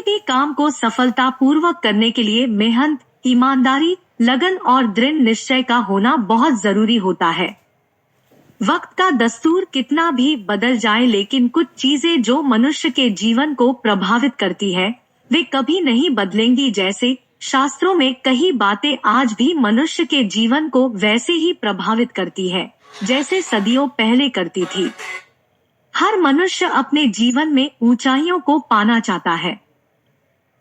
भी काम को सफलतापूर्वक करने के लिए मेहनत, ईमानदारी, लगन और दृढ़ निश्चय का होना बहुत जरूरी होता है। वक्त का दस्तूर कितना भी बदल जाए, लेकिन कुछ चीजें जो मनुष्य के जीवन को प्रभावित करती है वे कभी नहीं बदलेंगी। जैसे शास्त्रों में कई बातें आज भी मनुष्य के जीवन को वैसे ही प्रभावित करती है जैसे सदियों पहले करती थी। हर मनुष्य अपने जीवन में ऊंचाइयों को पाना चाहता है,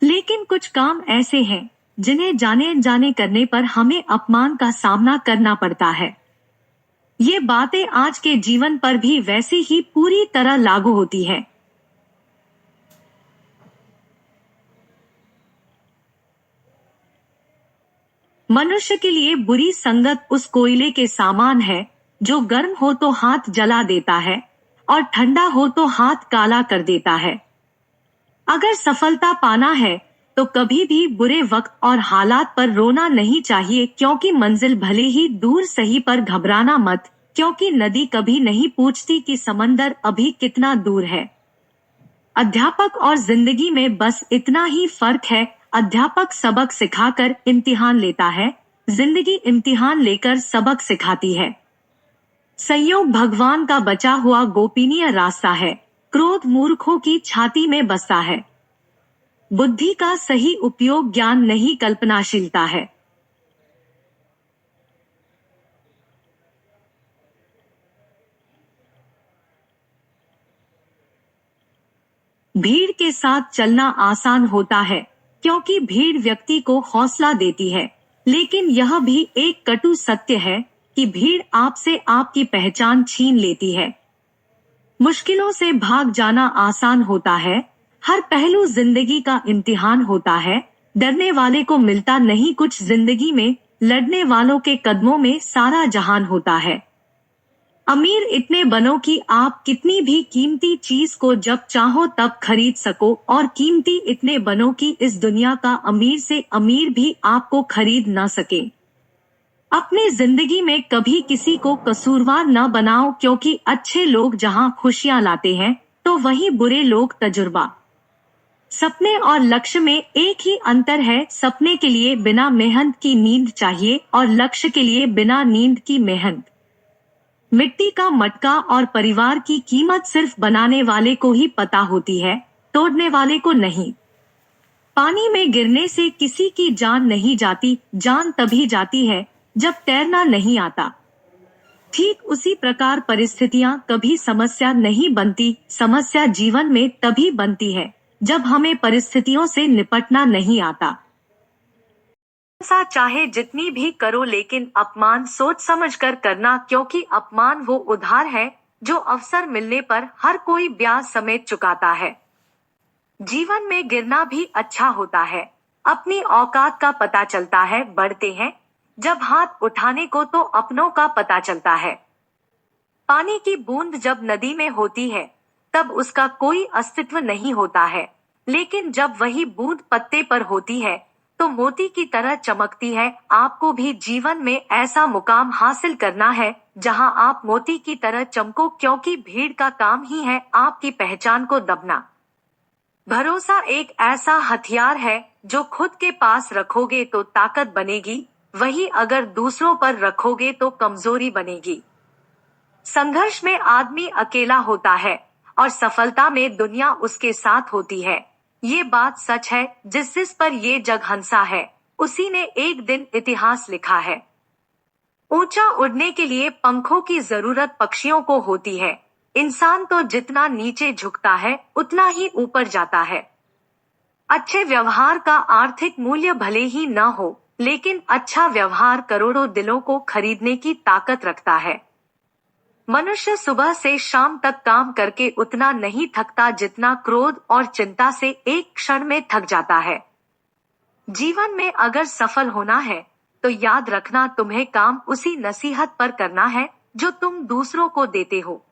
लेकिन कुछ काम ऐसे हैं जिन्हें जाने अनजाने करने पर हमें अपमान का सामना करना पड़ता है। ये बातें आज के जीवन पर भी वैसे ही पूरी तरह लागू होती है। मनुष्य के लिए बुरी संगत उस कोयले के समान है जो गर्म हो तो हाथ जला देता है और ठंडा हो तो हाथ काला कर देता है। अगर सफलता पाना है तो कभी भी बुरे वक्त और हालात पर रोना नहीं चाहिए, क्योंकि मंजिल भले ही दूर सही पर घबराना मत, क्योंकि नदी कभी नहीं पूछती कि समंदर अभी कितना दूर है। अध्यापक और जिंदगी में बस इतना ही फर्क है, अध्यापक सबक सिखाकर इम्तिहान लेता है, जिंदगी इम्तिहान लेकर सबक सिखाती है। संयोग भगवान का बचा हुआ गोपनीय रास्ता है, क्रोध मूर्खों की छाती में बसता है। बुद्धि का सही उपयोग ज्ञान नहीं कल्पनाशीलता है। भीड़ के साथ चलना आसान होता है क्योंकि भीड़ व्यक्ति को हौसला देती है, लेकिन यह भी एक कटु सत्य है कि भीड़ आपसे आपकी पहचान छीन लेती है। मुश्किलों से भाग जाना आसान होता है, हर पहलू जिंदगी का इम्तिहान होता है। डरने वाले को मिलता नहीं कुछ जिंदगी में, लड़ने वालों के कदमों में सारा जहान होता है। अमीर इतने बनो कि आप कितनी भी कीमती चीज को जब चाहो तब खरीद सको, और कीमती इतने बनो कि इस दुनिया का अमीर से अमीर भी आपको खरीद ना सके। अपने जिंदगी में कभी किसी को कसूरवार न बनाओ, क्योंकि अच्छे लोग जहां खुशियां लाते हैं तो वही बुरे लोग तजुर्बा। सपने और लक्ष्य में एक ही अंतर है, सपने के लिए बिना मेहनत की नींद चाहिए और लक्ष्य के लिए बिना नींद की मेहनत। मिट्टी का मटका और परिवार की कीमत सिर्फ बनाने वाले को ही पता होती है, तोड़ने वाले को नहीं। पानी में गिरने से किसी की जान नहीं जाती, जान तभी जाती है जब तैरना नहीं आता। ठीक उसी प्रकार परिस्थितियां कभी समस्या नहीं बनती, समस्या जीवन में तभी बनती है जब हमें परिस्थितियों से निपटना नहीं आता। ऐसा चाहे जितनी भी करो, लेकिन अपमान सोच समझ कर करना, क्योंकि अपमान वो उधार है जो अवसर मिलने पर हर कोई ब्याज समेत चुकाता है। जीवन में गिरना भी अच्छा होता है, अपनी औकात का पता चलता है। बढ़ते हैं जब हाथ उठाने को तो अपनों का पता चलता है। पानी की बूंद जब नदी में होती है तब उसका कोई अस्तित्व नहीं होता है, लेकिन जब वही बूंद पत्ते पर होती है तो मोती की तरह चमकती है। आपको भी जीवन में ऐसा मुकाम हासिल करना है जहां आप मोती की तरह चमको, क्योंकि भीड़ का काम ही है आपकी पहचान को दबना। भरोसा एक ऐसा हथियार है जो खुद के पास रखोगे तो ताकत बनेगी, वही अगर दूसरों पर रखोगे तो कमजोरी बनेगी। संघर्ष में आदमी अकेला होता है और सफलता में दुनिया उसके साथ होती है। ये बात सच है, जिस पर ये जग हंसा है उसी ने एक दिन इतिहास लिखा है। ऊंचा उड़ने के लिए पंखों की जरूरत पक्षियों को होती है, इंसान तो जितना नीचे झुकता है उतना ही ऊपर जाता है। अच्छे व्यवहार का आर्थिक मूल्य भले ही न हो, लेकिन अच्छा व्यवहार करोड़ों दिलों को खरीदने की ताकत रखता है। मनुष्य सुबह से शाम तक काम करके उतना नहीं थकता जितना क्रोध और चिंता से एक क्षण में थक जाता है। जीवन में अगर सफल होना है तो याद रखना, तुम्हें काम उसी नसीहत पर करना है जो तुम दूसरों को देते हो।